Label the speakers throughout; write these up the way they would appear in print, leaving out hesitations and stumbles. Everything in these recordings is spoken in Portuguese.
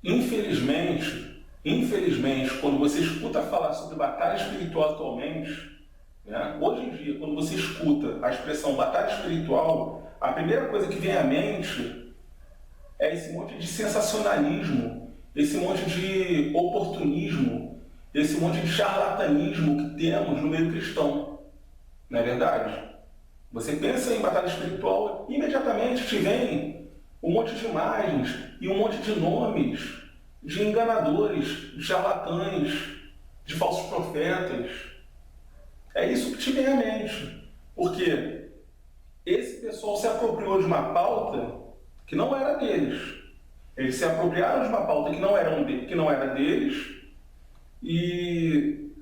Speaker 1: infelizmente, quando você escuta falar sobre batalha espiritual atualmente, né, hoje em dia, quando você escuta a expressão batalha espiritual, a primeira coisa que vem à mente é esse monte de sensacionalismo, esse monte de oportunismo, esse monte de charlatanismo que temos no meio cristão, não é verdade? Você pensa em batalha espiritual, imediatamente te vem um monte de imagens e um monte de nomes de enganadores, de charlatães, de falsos profetas. É isso que te vem à mente. Porque esse pessoal se apropriou de uma pauta que não era deles. Eles se apropriaram de uma pauta que não era deles e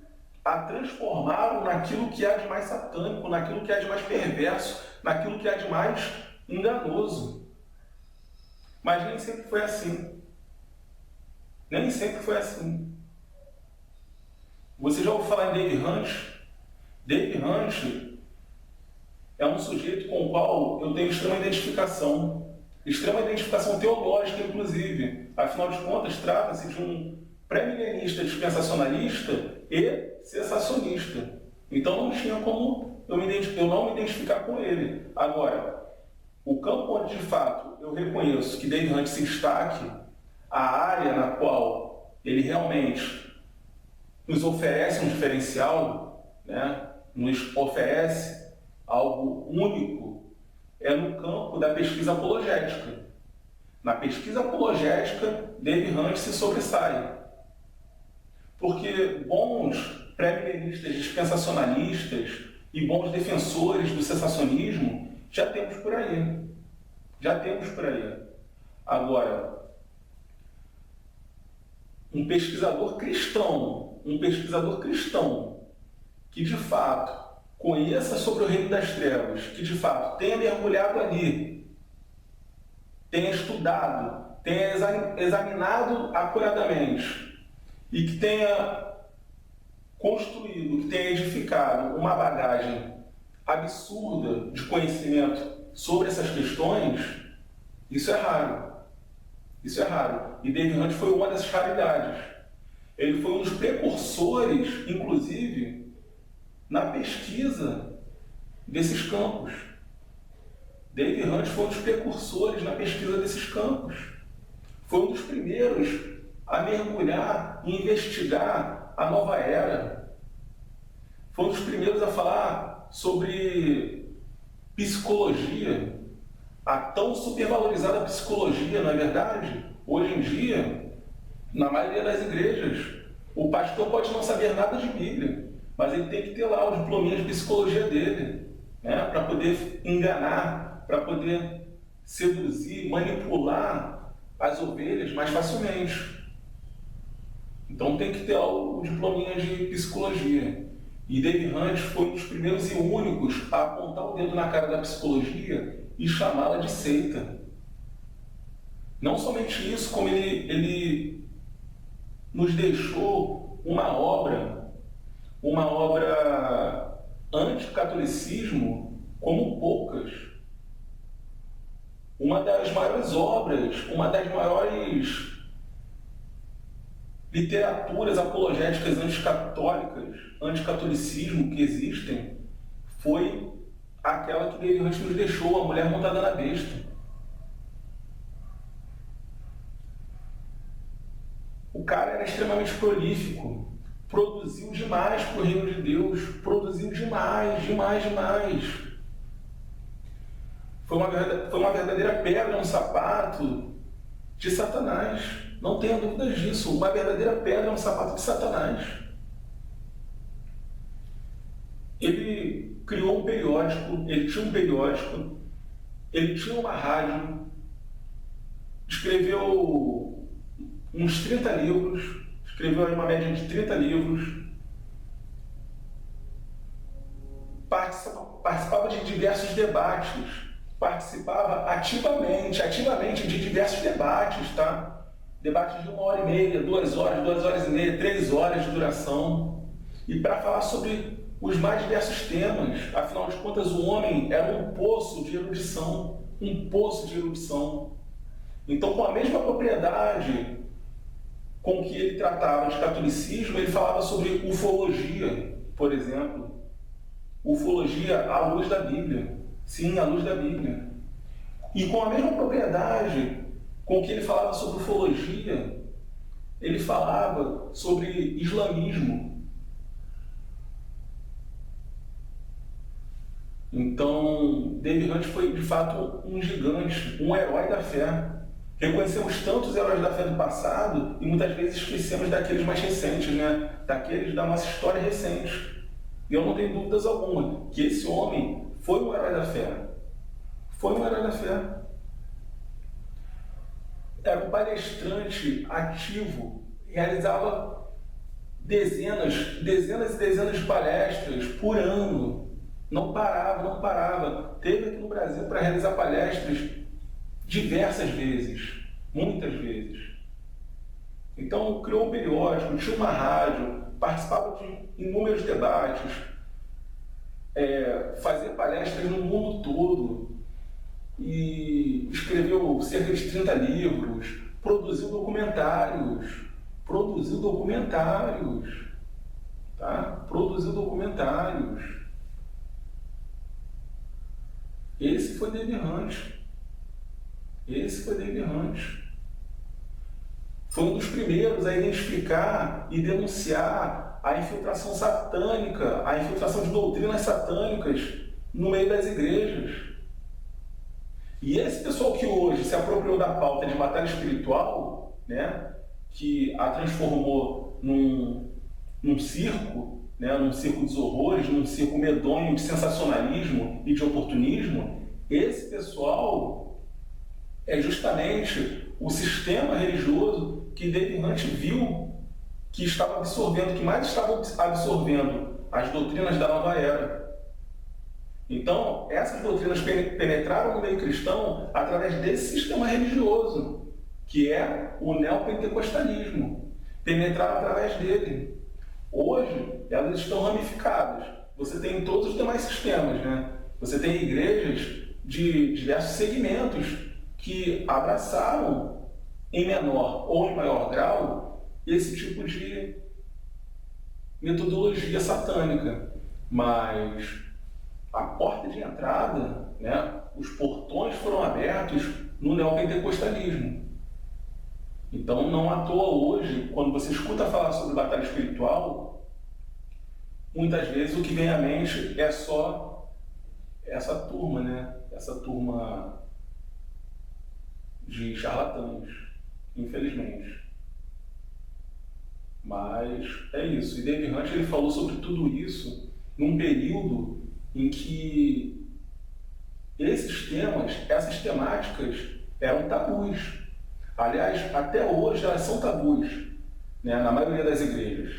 Speaker 1: a transformaram naquilo que há de mais satânico, naquilo que há de mais perverso, naquilo que há de mais enganoso. Mas nem sempre foi assim. Nem sempre foi assim. Você já ouviu falar em Dave Hunt? Dave Hunt é um sujeito com o qual eu tenho extrema identificação teológica, inclusive. Afinal de contas, trata-se de um pré-milenista dispensacionalista e cessacionista. Então não tinha como eu não me identificar com ele. Agora, o campo onde de fato eu reconheço que Dave Hunt se destaque, a área na qual ele realmente nos oferece um diferencial, né? Nos oferece algo único, é no campo da pesquisa apologética. Na pesquisa apologética, Dave Hunt se sobressai. Porque bons pré-milenistas dispensacionalistas e bons defensores do cessacionismo já temos por aí. Já temos por aí. Agora, um pesquisador cristão que de fato conheça sobre o reino das trevas, que de fato tenha mergulhado ali, tenha estudado, tenha examinado acuradamente e que tenha construído, que tenha edificado uma bagagem absurda de conhecimento sobre essas questões, isso é raro. Isso é raro. E Dave Hunt foi uma dessas raridades. Ele foi um dos precursores, inclusive, na pesquisa desses campos. Dave Hunt foi um dos precursores na pesquisa desses campos. Foi um dos primeiros a mergulhar e investigar a nova era. Foi um dos primeiros a falar sobre psicologia, a tão supervalorizada psicologia, não é verdade? Hoje em dia, na maioria das igrejas, o pastor pode não saber nada de Bíblia, mas ele tem que ter lá o diplominha de psicologia dele, né? Para poder enganar, para poder seduzir, manipular as ovelhas mais facilmente. Então tem que ter lá o diplominha de psicologia. E Dave Hunt foi um dos primeiros e únicos a apontar o dedo na cara da psicologia e chamá-la de seita. Não somente isso, como ele nos deixou uma obra anticatolicismo como poucas. Uma das maiores obras, uma das maiores literaturas apologéticas anticatólicas, anticatolicismo que existem, foi aquela que Dave Hunt nos deixou, A Mulher Montada na Besta. O cara era extremamente prolífico, produziu demais para o reino de Deus, produziu demais. Foi uma verdadeira pedra no sapato de Satanás. Não tenha dúvidas disso, uma verdadeira pedra no sapato de Satanás. Ele criou um periódico, ele tinha uma rádio, escreveu uns 30 livros, escreveu uma média de 30 livros, participava de diversos debates, participava ativamente de diversos debates, tá? Debates de 1h30, 2 horas, 2h30, 3 horas de duração, e para falar sobre os mais diversos temas. Afinal de contas, o homem era um poço de erudição. Então, com a mesma propriedade com que ele tratava de catolicismo, ele falava sobre ufologia, por exemplo. Ufologia à luz da Bíblia. Sim, à luz da Bíblia. E com a mesma propriedade com que ele falava sobre ufologia, ele falava sobre islamismo. Então, David Hunt foi de fato um gigante, um herói da fé. Reconhecemos tantos heróis da fé do passado e muitas vezes esquecemos daqueles mais recentes, né? Daqueles da nossa história recente. E eu não tenho dúvidas alguma que esse homem foi um herói da fé. Foi um herói da fé. Era um palestrante ativo, realizava dezenas e dezenas de palestras por ano. Não parava. Teve aqui no Brasil para realizar palestras diversas vezes, muitas vezes. Então, criou um periódico, tinha uma rádio, participava de inúmeros debates, fazia palestras no mundo todo e escreveu cerca de 30 livros, produziu documentários, tá? Produziu documentários. Esse foi David Hunt. Foi um dos primeiros a identificar e denunciar a infiltração satânica, a infiltração de doutrinas satânicas no meio das igrejas. E esse pessoal que hoje se apropriou da pauta de batalha espiritual, né, que a transformou num circo, né, num circo dos horrores, num circo medonho de sensacionalismo e de oportunismo, esse pessoal é justamente o sistema religioso que David Hunt viu que estava absorvendo, que mais estava absorvendo as doutrinas da nova era. Então, essas doutrinas penetraram no meio cristão através desse sistema religioso, que é o neopentecostalismo. Penetraram através dele. Hoje, elas estão ramificadas. Você tem todos os demais sistemas, né? Você tem igrejas de diversos segmentos que abraçaram, em menor ou em maior grau, esse tipo de metodologia satânica. Mas a porta de entrada, né, os portões foram abertos no neopentecostalismo. Então, não à toa hoje, quando você escuta falar sobre batalha espiritual, muitas vezes o que vem à mente é só essa turma, né? Essa turma de charlatães, infelizmente. Mas é isso. E David Hunt ele falou sobre tudo isso num período em que esses temas, essas temáticas eram tabus. Aliás, até hoje elas são tabus, né, na maioria das igrejas.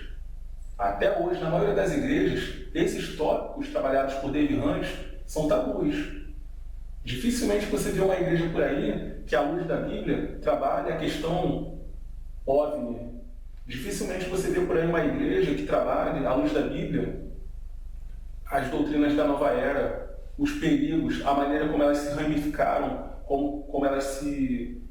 Speaker 1: Até hoje, na maioria das igrejas, esses tópicos trabalhados por David Hunt são tabus. Dificilmente você vê uma igreja por aí que, à luz da Bíblia, trabalha a questão OVNI. Dificilmente você vê por aí uma igreja que trabalhe, à luz da Bíblia, as doutrinas da nova era, os perigos, a maneira como elas se ramificaram, como elas se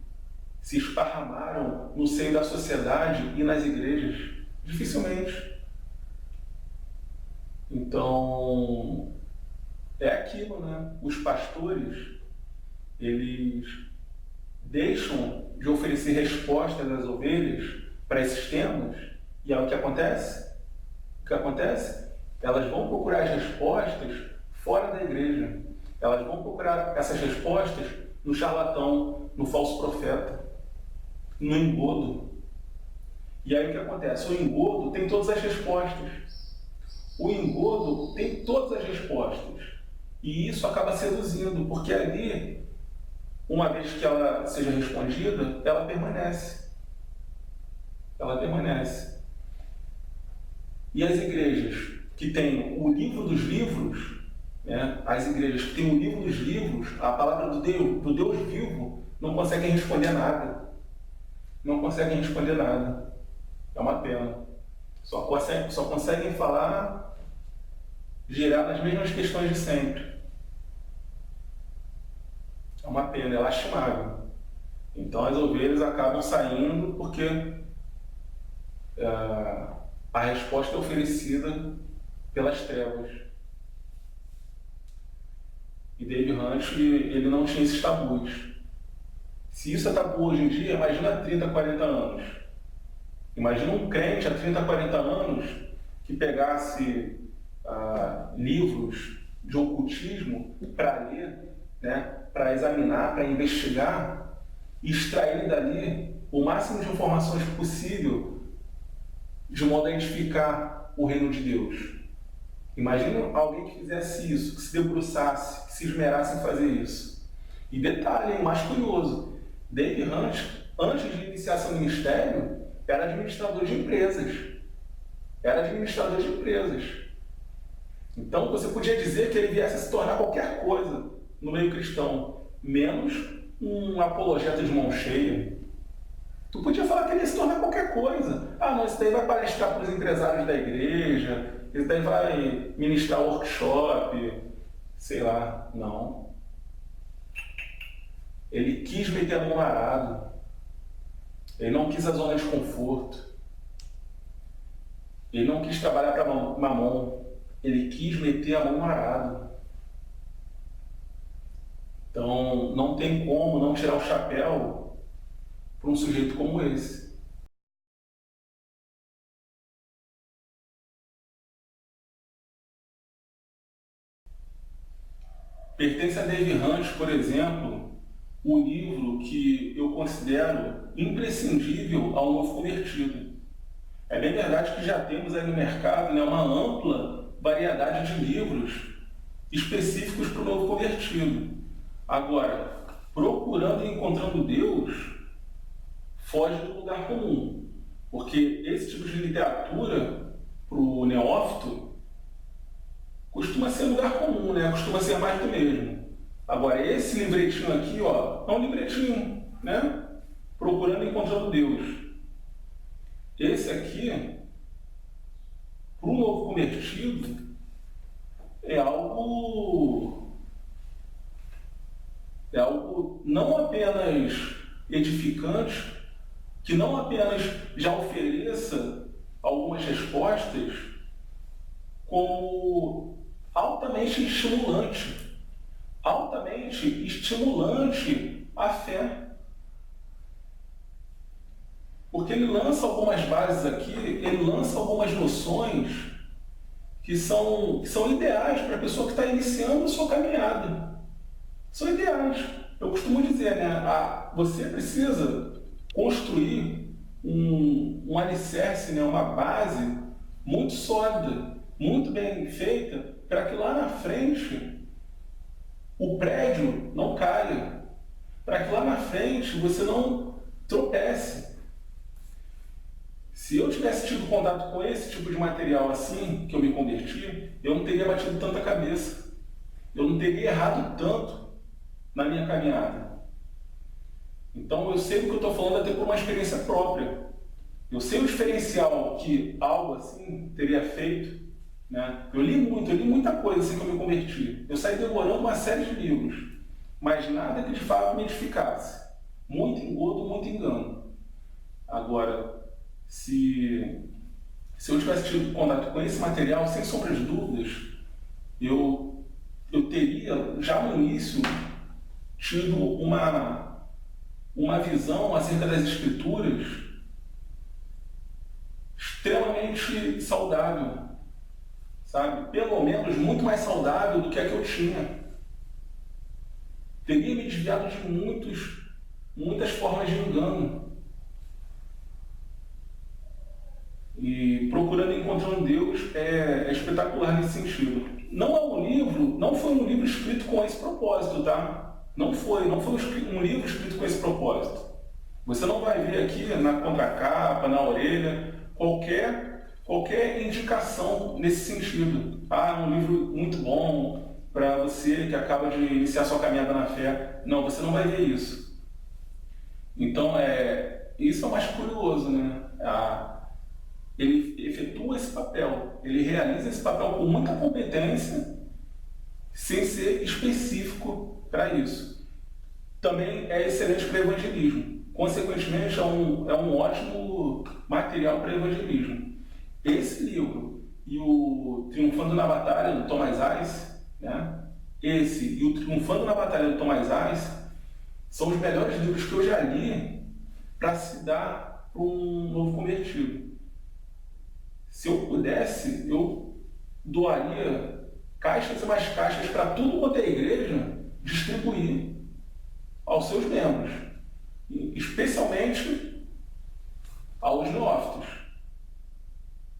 Speaker 1: esparramaram no seio da sociedade e nas igrejas. Dificilmente. Então, é aquilo, né? Os pastores, eles deixam de oferecer respostas às ovelhas para esses temas, e é o que acontece. O que acontece? Elas vão procurar as respostas fora da igreja. Elas vão procurar essas respostas no charlatão, no falso profeta, no engodo. E aí o que acontece? O engodo tem todas as respostas. O engodo tem todas as respostas. E isso acaba seduzindo, porque ali, uma vez que ela seja respondida, ela permanece. Ela permanece. E as igrejas que têm o livro dos livros, né, as igrejas que têm o livro dos livros, a palavra do Deus vivo, não conseguem responder nada. Não conseguem responder nada. É uma pena. Só conseguem falar, girar nas mesmas questões de sempre. É uma pena, é lastimável. Então as ovelhas acabam saindo porque a resposta é oferecida pelas trevas. E Dave Hunt, ele não tinha esses tabus. Se isso é tabu hoje em dia, imagina há 30, 40 anos. Imagina um crente há 30, 40 anos que pegasse livros de ocultismo para ler, né, para examinar, para investigar e extrair dali o máximo de informações possível de modo a edificar o reino de Deus. Imagina alguém que fizesse isso, que se debruçasse, que se esmerasse em fazer isso. E detalhe, mais curioso, Dave Hunt, antes de iniciar seu ministério, era administrador de empresas. Então você podia dizer que ele viesse a se tornar qualquer coisa no meio cristão, menos um apologeta de mão cheia. Tu podia falar que ele ia se tornar qualquer coisa. Não, esse daí vai palestrar para os empresários da igreja, esse daí vai ministrar workshop, sei lá. Não. Ele quis meter a mão no arado. Ele não quis a zona de conforto. Ele não quis trabalhar para Mamon. Ele quis meter a mão no arado. Então, não tem como não tirar o chapéu para um sujeito como esse. Pertence a Dave Hunt, por exemplo, o livro que eu considero imprescindível ao novo convertido. É bem verdade que já temos aí no mercado, né, uma ampla variedade de livros específicos para o novo convertido. Agora, procurando e encontrando Deus, foge do lugar comum. Porque esse tipo de literatura, para o neófito, costuma ser lugar comum, né? Costuma ser mais do mesmo. Agora, esse livretinho aqui, ó, é um livretinho, né? Procurando e encontrando Deus. Esse aqui, para o novo convertido, é algo não apenas edificante, que não apenas já ofereça algumas respostas, como altamente estimulante à fé. Porque ele lança algumas bases aqui, ele lança algumas noções que são ideais para a pessoa que está iniciando a sua caminhada. São ideais. Eu costumo dizer, né? Você precisa construir um alicerce, né? Uma base muito sólida, muito bem feita, para que lá na frente o prédio não caia, para que lá na frente você não tropece. Se eu tivesse tido contato com esse tipo de material assim, que eu me converti, eu não teria batido tanta cabeça. Eu não teria errado tanto na minha caminhada. Então eu sei do que eu estou falando até por uma experiência própria. Eu sei o diferencial que algo assim teria feito, né? Eu li muita coisa assim que eu me converti. Eu saí devorando uma série de livros, mas nada que de fato me edificasse. Muito engodo, muito engano. Agora, se eu tivesse tido contato com esse material, sem sombra de dúvidas, eu teria, já no início, tido uma visão acerca das Escrituras extremamente saudável, sabe? Pelo menos muito mais saudável do que a que eu tinha. Teria me desviado de muitas formas de engano. E Procurando e Encontrando Deus é espetacular nesse sentido. Não foi um livro escrito com esse propósito, tá? Não foi um livro escrito com esse propósito. Você não vai ver aqui na contracapa, na orelha, qualquer indicação nesse sentido. Um livro muito bom para você que acaba de iniciar sua caminhada na fé. Não, você não vai ver isso. Então, isso é o mais curioso, né? Ele efetua esse papel, ele realiza esse papel com muita competência, sem ser específico para isso. também é excelente para evangelismo. Consequentemente, é um ótimo material para evangelismo. Esse livro e o Triunfando na Batalha, do Thomas Ice, né? Esse e o Triunfando na Batalha, do Thomas Ice, são os melhores livros que eu já li para se dar para um novo convertido. Se eu pudesse, eu doaria caixas e mais caixas para tudo quanto é igreja distribuir aos seus membros, especialmente aos neófitos.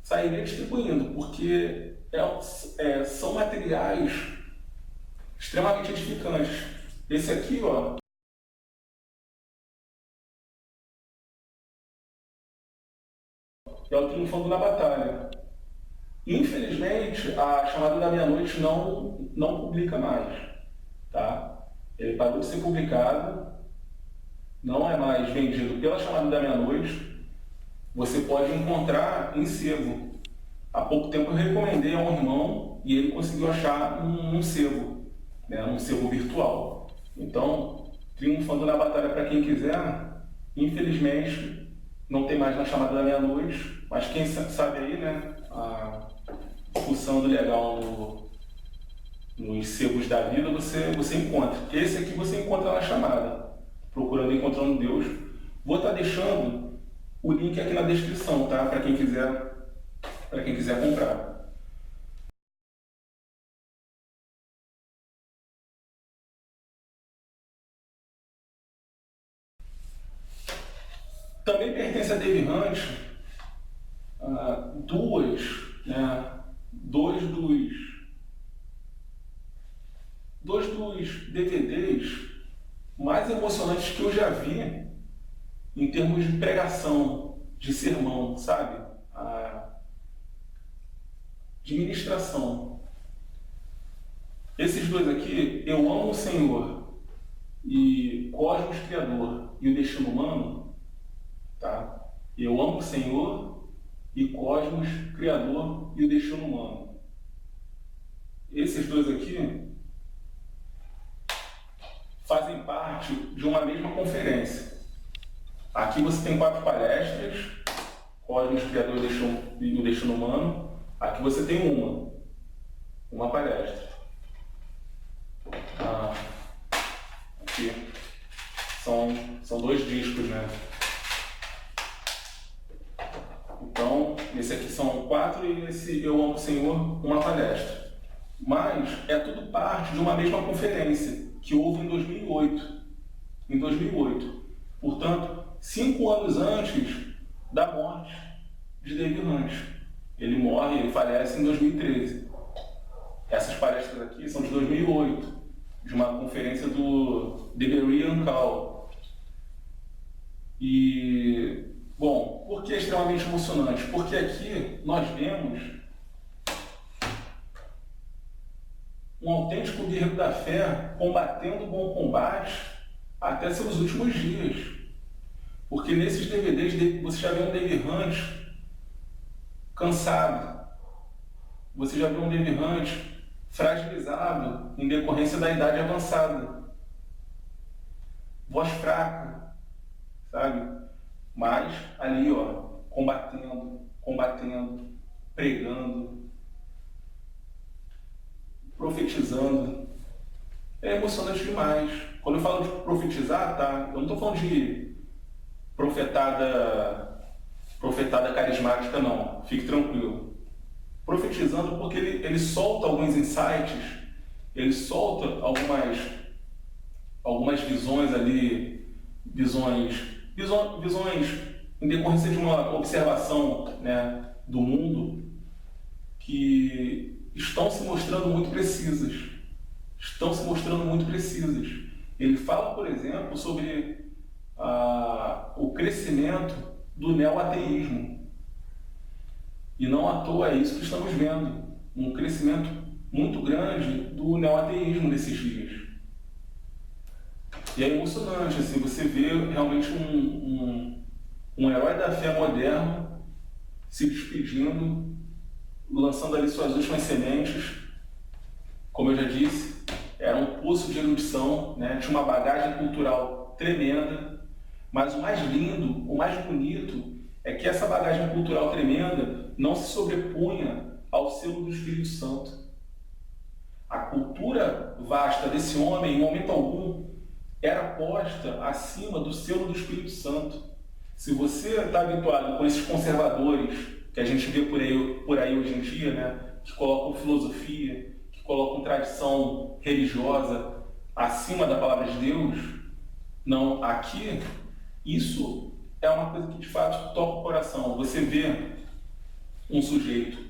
Speaker 1: Sairia distribuindo, porque são materiais extremamente edificantes. Esse aqui, ó, é o Triunfando na Batalha. Infelizmente, a Chamada da Meia-Noite não publica mais, tá? Ele parou de ser publicado, não é mais vendido pela Chamada da Meia-Noite. Você pode encontrar em sebo. Há pouco tempo eu recomendei a um irmão e ele conseguiu achar um sebo, né, um sebo virtual. Então, Triunfando na Batalha, para quem quiser, infelizmente não tem mais na Chamada da Meia-Noite, mas quem sabe aí, né, fuçando legal nos sebos da vida, você encontra. Esse aqui você encontra na Chamada, procurando Encontrando Deus. Vou estar deixando o link aqui na descrição, tá? Para quem quiser comprar. Também pertence a Dave Hunt dois dos DVDs mais emocionantes que eu já vi em termos de pregação, de sermão, sabe? De ministração. Esses dois aqui, Eu Amo o Senhor e Cosmos Criador e o Destino Humano, tá? Eu Amo o Senhor e Cosmos Criador e o Destino Humano. Esses dois aqui fazem parte de uma mesma conferência. Aqui você tem 4 palestras, Cosmos Criador e o Destino Humano. Aqui você tem uma palestra. Aqui são 2 discos, né? Então, esse aqui são 4 e esse Eu Amo o Senhor, uma palestra. Mas é tudo parte de uma mesma conferência que houve em 2008. Em 2008. Portanto, 5 anos antes da morte de Dave Hunt. Ele falece em 2013. Essas palestras aqui são de 2008, de uma conferência do The Berean Call. E, bom, por que é extremamente emocionante? Porque aqui nós vemos um autêntico guerreiro da fé combatendo o bom combate até seus últimos dias. Porque nesses DVDs você já vê um Dave Hunt cansado. Você já vê um Dave Hunt fragilizado em decorrência da idade avançada. Voz fraca, sabe? Mas ali, ó, combatendo, pregando, profetizando. É emocionante demais. Quando eu falo de profetizar, tá? Eu não estou falando de profetada carismática, não. Fique tranquilo. Profetizando porque ele solta alguns insights, ele solta algumas visões ali, visões em decorrência de uma observação, né, do mundo, que estão se mostrando muito precisas. Ele fala, por exemplo, sobre o crescimento do neoateísmo. E não à toa é isso que estamos vendo, um crescimento muito grande do neoateísmo nesses dias. E é emocionante, assim, você vê realmente um herói da fé moderno se despedindo, lançando ali suas últimas sementes. Como eu já disse, era um poço de erudição, né? Tinha uma bagagem cultural tremenda, mas o mais lindo, o mais bonito, é que essa bagagem cultural tremenda não se sobrepunha ao selo do Espírito Santo. A cultura vasta desse homem, em momento algum, era posta acima do selo do Espírito Santo. Se você está habituado com esses conservadores que a gente vê por aí hoje em dia, né, que colocam filosofia, que colocam tradição religiosa acima da palavra de Deus, não, aqui, isso é uma coisa que de fato toca o coração. Você vê um sujeito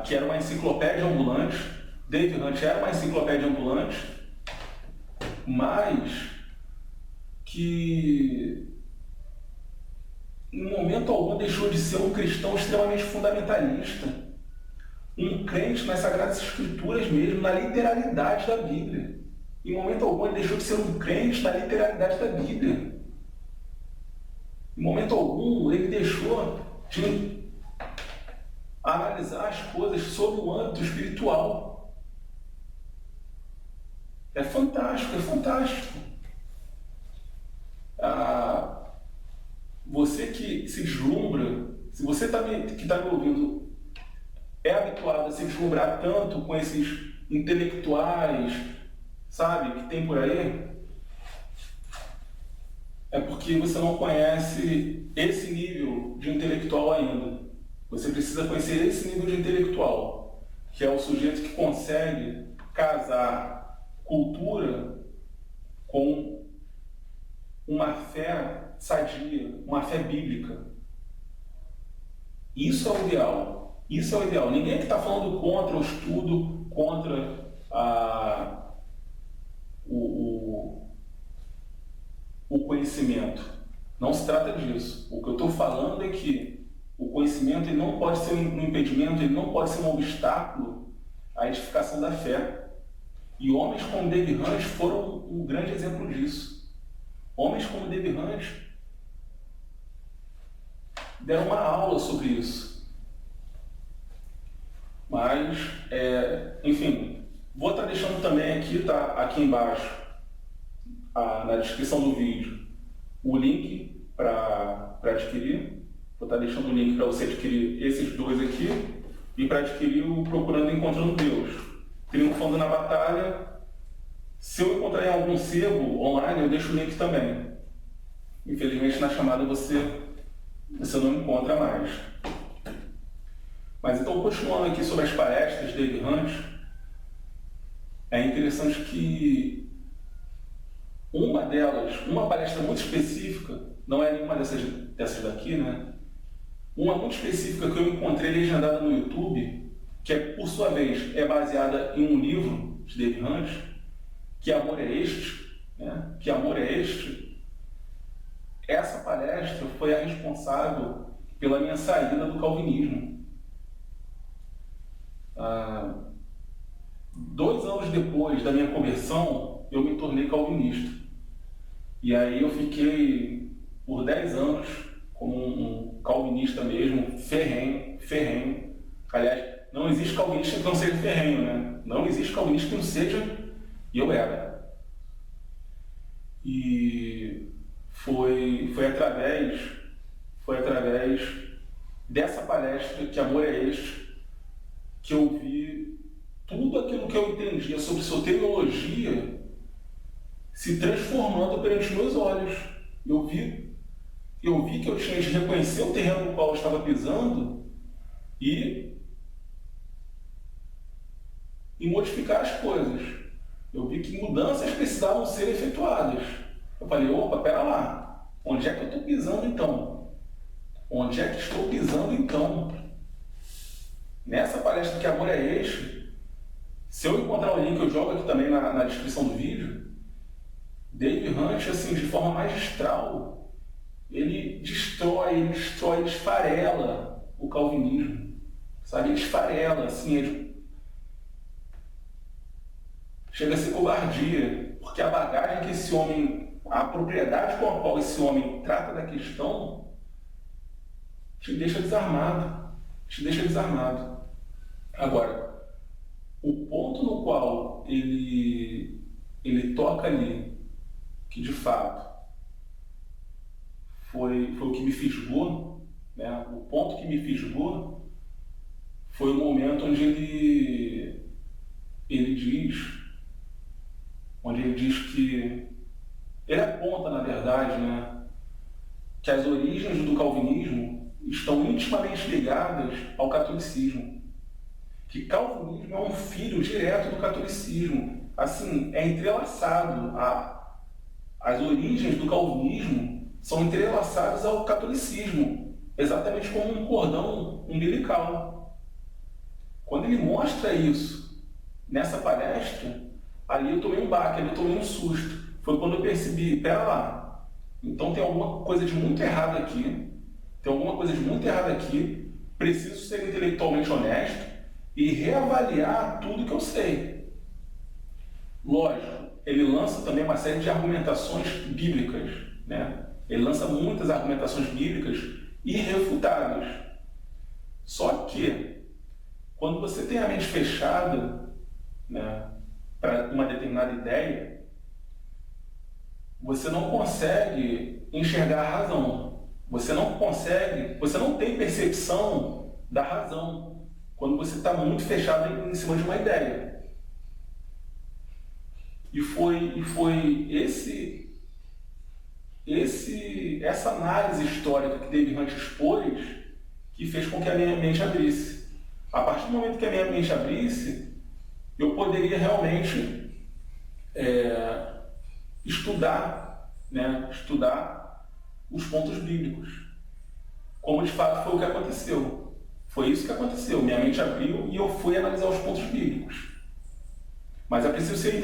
Speaker 1: que era uma enciclopédia ambulante, Dave Hunt era uma enciclopédia ambulante, mas que em momento algum deixou de ser um cristão extremamente fundamentalista, um crente nas Sagradas Escrituras mesmo, na literalidade da Bíblia. Em momento algum ele deixou de ser um crente na literalidade da Bíblia. Em momento algum ele deixou de analisar as coisas sob o âmbito espiritual. É fantástico, é fantástico. Você que se deslumbra, se você que está me ouvindo é habituado a se deslumbrar tanto com esses intelectuais, sabe, que tem por aí, é porque você não conhece esse nível de intelectual ainda. Você precisa conhecer esse nível de intelectual, que é o sujeito que consegue casar cultura com uma fé sadia, uma fé bíblica. Isso é o ideal. Isso é o ideal. Ninguém que está falando contra o estudo, contra o conhecimento. Não se trata disso. O que eu estou falando é que o conhecimento ele não pode ser um impedimento, ele não pode ser um obstáculo à edificação da fé. E homens como Dave Hunt foram um grande exemplo disso. Homens como Dave Hunt deram uma aula sobre isso. Mas, enfim, vou estar deixando também aqui, tá, aqui embaixo, na descrição do vídeo, o link para adquirir. Vou estar deixando o link para você adquirir esses dois aqui e para adquirir o Procurando e Encontrando Deus. Triunfando na Batalha. Se eu encontrar em algum sebo online, eu deixo o link também. Infelizmente, na chamada você não encontra mais. Mas então, continuando aqui sobre as palestras de Dave Hunt, é interessante que uma delas, uma palestra muito específica, não é nenhuma dessas daqui, né? Uma muito específica que eu encontrei legendada no YouTube, que por sua vez é baseada em um livro de Dave Hunt, Que Amor é Este? Né? Que Amor é Este? Essa palestra foi a responsável pela minha saída do calvinismo. 2 anos depois da minha conversão, eu me tornei calvinista. E aí eu fiquei por 10 anos como um calvinista mesmo, ferrenho. Aliás, não existe calvinista que não seja ferrenho, né? Não existe calvinista que não seja, e eu era. E foi através dessa palestra, Que Amor é Este, que eu vi tudo aquilo que eu entendia sobre soteriologia se transformando perante meus olhos. Eu vi que eu tinha de reconhecer o terreno no qual eu estava pisando e modificar as coisas. Eu vi que mudanças precisavam ser efetuadas. Eu falei, opa, pera lá, onde é que eu estou pisando então? Onde é que estou pisando então? Nessa palestra Que Amor é Este, se eu encontrar o link, eu jogo aqui também na descrição do vídeo, Dave Hunt, assim, de forma magistral, ele destrói, ele esfarela o calvinismo, sabe? Ele esfarela, assim, chega a ser covardia, porque a bagagem que esse homem, a propriedade com a qual esse homem trata da questão, te deixa desarmado, Agora, o ponto no qual ele toca ali, que de fato foi o que me fisgou, né? O ponto que me fisgou foi o momento onde ele diz, onde ele diz que ele aponta, na verdade, né, que as origens do calvinismo estão intimamente ligadas ao catolicismo, que calvinismo é um filho direto do catolicismo, assim, é entrelaçado, as origens do calvinismo são entrelaçadas ao catolicismo, exatamente como um cordão umbilical. Quando ele mostra isso nessa palestra, ali eu tomei um baque, ali eu tomei um susto. Foi quando eu percebi, pera lá, então tem alguma coisa de muito errado aqui, tem alguma coisa de muito errado aqui, preciso ser intelectualmente honesto e reavaliar tudo que eu sei. Lógico, ele lança também uma série de argumentações bíblicas, né? Ele lança muitas argumentações bíblicas irrefutáveis. Só que, quando você tem a mente fechada, né, para uma determinada ideia, você não consegue enxergar a razão. Você não tem percepção da razão quando você está muito fechado em cima de uma ideia. E foi essa análise histórica que David Hunt expôs que fez com que a minha mente abrisse. A partir do momento que a minha mente abrisse, eu poderia realmente estudar, né? Estudar os pontos bíblicos, como de fato foi o que aconteceu. Foi isso que aconteceu. Minha mente abriu e eu fui analisar os pontos bíblicos. Mas é preciso ser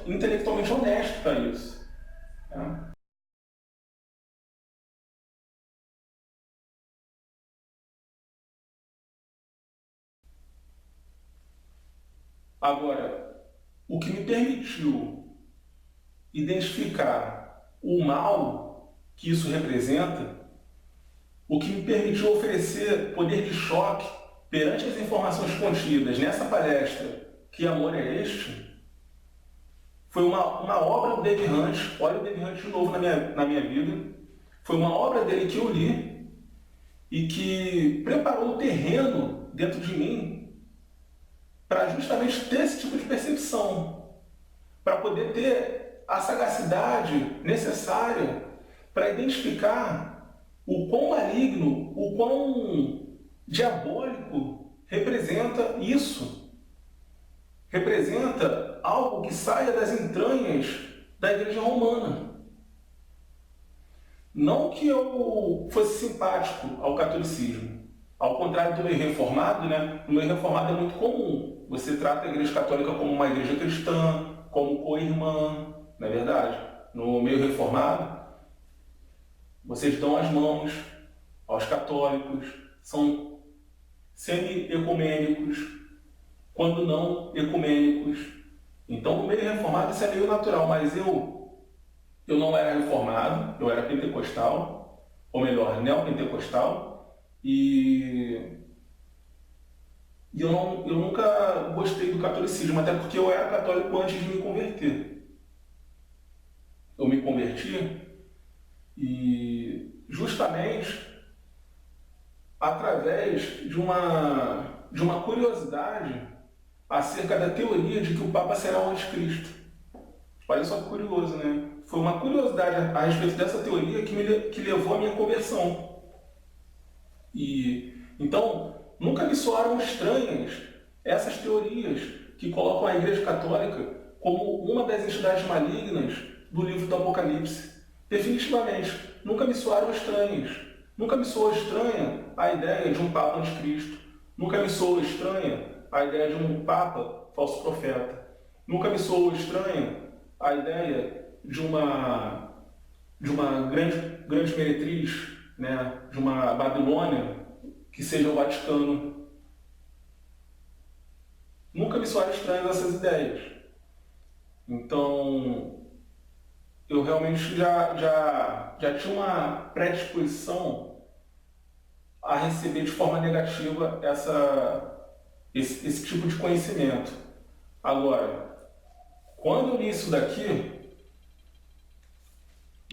Speaker 1: intelectualmente honesto para isso, né? Agora, o que me permitiu identificar o mal que isso representa, o que me permitiu oferecer poder de choque perante as informações contidas nessa palestra, Que Amor é Este?, foi uma obra do David Hunt. Olha o David Hunt de novo na minha vida. Foi uma obra dele que eu li e que preparou o terreno dentro de mim para justamente ter esse tipo de percepção, para poder ter a sagacidade necessária para identificar o quão maligno, o quão diabólico representa isso. Representa algo que saia das entranhas da Igreja Romana. Não que eu fosse simpático ao catolicismo. Ao contrário do meio reformado, né? No meio reformado é muito comum. Você trata a Igreja Católica como uma igreja cristã, como co-irmã, não é verdade? No meio reformado, vocês dão as mãos aos católicos, são semi-ecumênicos, quando não ecumênicos. Então, no meio reformado isso é meio natural, mas eu não era reformado, eu era pentecostal, ou melhor, neopentecostal, e eu nunca gostei do catolicismo, até porque eu era católico antes de me converter. Eu me converti e justamente através de uma curiosidade acerca da teoria de que o Papa será o anticristo. Olha só que curioso, né? Foi uma curiosidade a respeito dessa teoria que levou à minha conversão. E então, nunca me soaram estranhas essas teorias que colocam a Igreja Católica como uma das entidades malignas do livro do Apocalipse. Definitivamente, nunca me soaram estranhas. Nunca me soou estranha a ideia de um Papa anticristo. Nunca me soou estranha a ideia de um Papa falso profeta. Nunca me soou estranha a ideia de uma grande meretriz, né, de uma Babilônia que seja o Vaticano. Nunca me soaram estranhas essas ideias. Então, eu realmente já tinha uma predisposição a receber de forma negativa esse tipo de conhecimento. Agora, quando eu li isso daqui,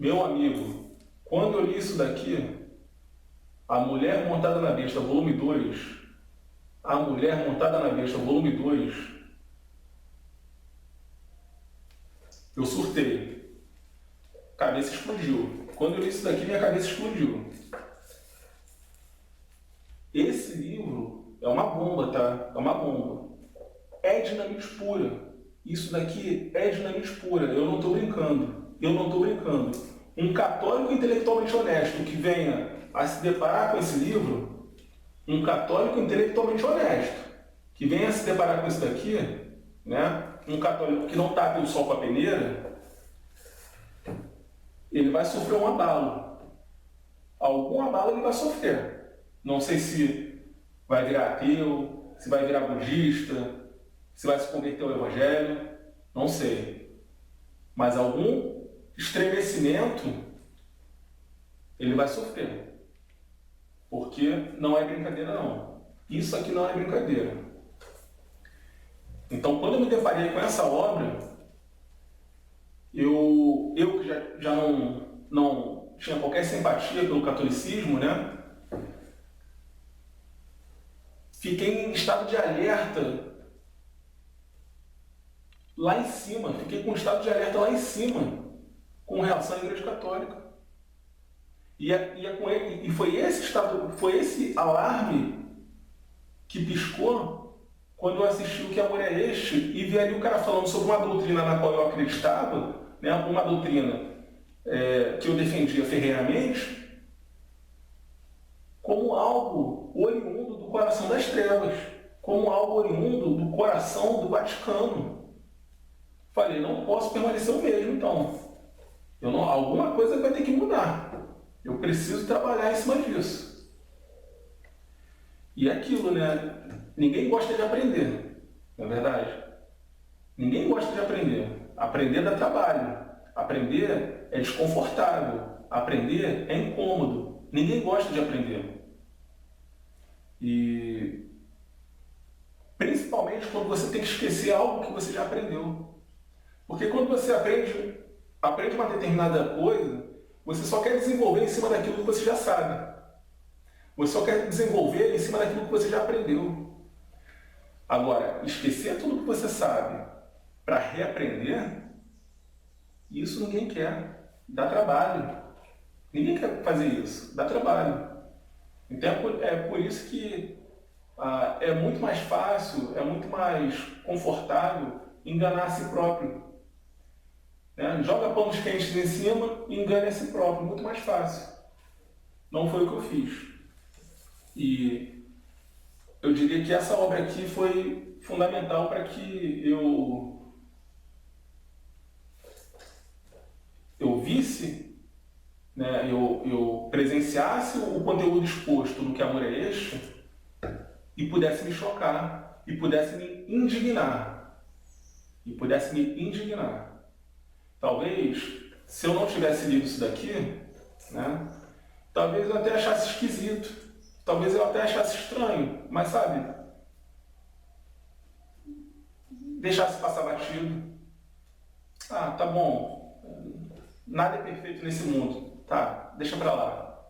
Speaker 1: meu amigo, quando eu li isso daqui, A Mulher Montada na Besta, volume 2, A Mulher Montada na Besta, volume 2, eu surtei. Cabeça explodiu. Quando eu li isso daqui, minha cabeça explodiu. Esse livro é uma bomba, tá? É uma bomba. É dinamite pura. Isso daqui é dinamite pura. Eu não estou brincando. Eu não estou brincando. Um católico intelectualmente honesto que venha a se deparar com esse livro, um católico intelectualmente honesto que venha a se deparar com isso daqui, né? Um católico que não tape o sol com a peneira, ele vai sofrer um abalo. Algum abalo ele vai sofrer. Não sei se vai virar ateu, se vai virar budista, se vai se converter ao evangelho, não sei. Mas algum estremecimento ele vai sofrer. Porque não é brincadeira não. Isso aqui não é brincadeira. Então, quando eu me deparei com essa obra, eu que já não tinha qualquer simpatia pelo catolicismo, né? Fiquei em estado de alerta lá em cima. Fiquei com um estado de alerta lá em cima com relação à Igreja Católica. E foi esse alarme que piscou quando eu assisti O Que Amor é Este e vi ali o cara falando sobre uma doutrina na qual eu acreditava, né, uma doutrina que eu defendia ferrenhamente, como algo oriundo do coração das trevas, como algo oriundo do coração do Vaticano. Falei, não posso permanecer o mesmo, então. Alguma coisa vai ter que mudar. Eu preciso trabalhar em cima disso. E é aquilo, né? Ninguém gosta de aprender, não é verdade? Ninguém gosta de aprender. Aprender dá trabalho. Aprender é desconfortável. Aprender é incômodo. Ninguém gosta de aprender. E principalmente quando você tem que esquecer algo que você já aprendeu. Porque quando você aprende uma determinada coisa, você só quer desenvolver em cima daquilo que você já sabe. Você só quer desenvolver em cima daquilo que você já aprendeu. Agora, esquecer tudo que você sabe para reaprender, isso ninguém quer. Dá trabalho. Ninguém quer fazer isso. Dá trabalho. Então é por isso que é muito mais fácil, é muito mais confortável enganar a si próprio. Né? Joga panos quentes em cima e engana a si próprio. Muito mais fácil. Não foi o que eu fiz. E eu diria que essa obra aqui foi fundamental para que eu visse, né, eu presenciasse o conteúdo exposto no Que Amor é Este e pudesse me chocar, e pudesse me indignar. Talvez, se eu não tivesse lido isso daqui, né, talvez eu até achasse esquisito, talvez eu até achasse estranho, mas sabe, deixasse passar batido. Ah, tá bom, nada é perfeito nesse mundo, tá, deixa pra lá.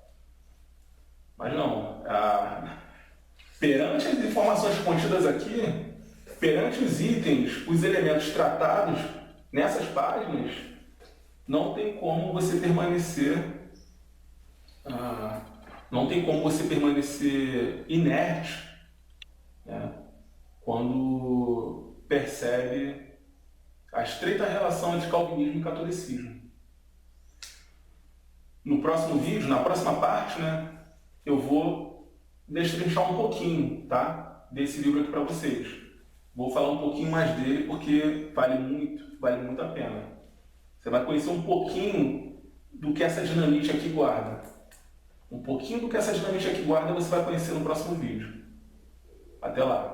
Speaker 1: Mas não, perante as informações contidas aqui, perante os itens, os elementos tratados nessas páginas, não tem como você permanecer inerte, né, quando percebe a estreita relação entre calvinismo e catolicismo. No próximo vídeo, na próxima parte, né, eu vou destrinchar um pouquinho, tá, desse livro aqui para vocês. Vou falar um pouquinho mais dele porque vale muito a pena. Você vai conhecer um pouquinho do que essa dinamite aqui guarda. Um pouquinho do que essa dinamite aqui guarda você vai conhecer no próximo vídeo. Até lá!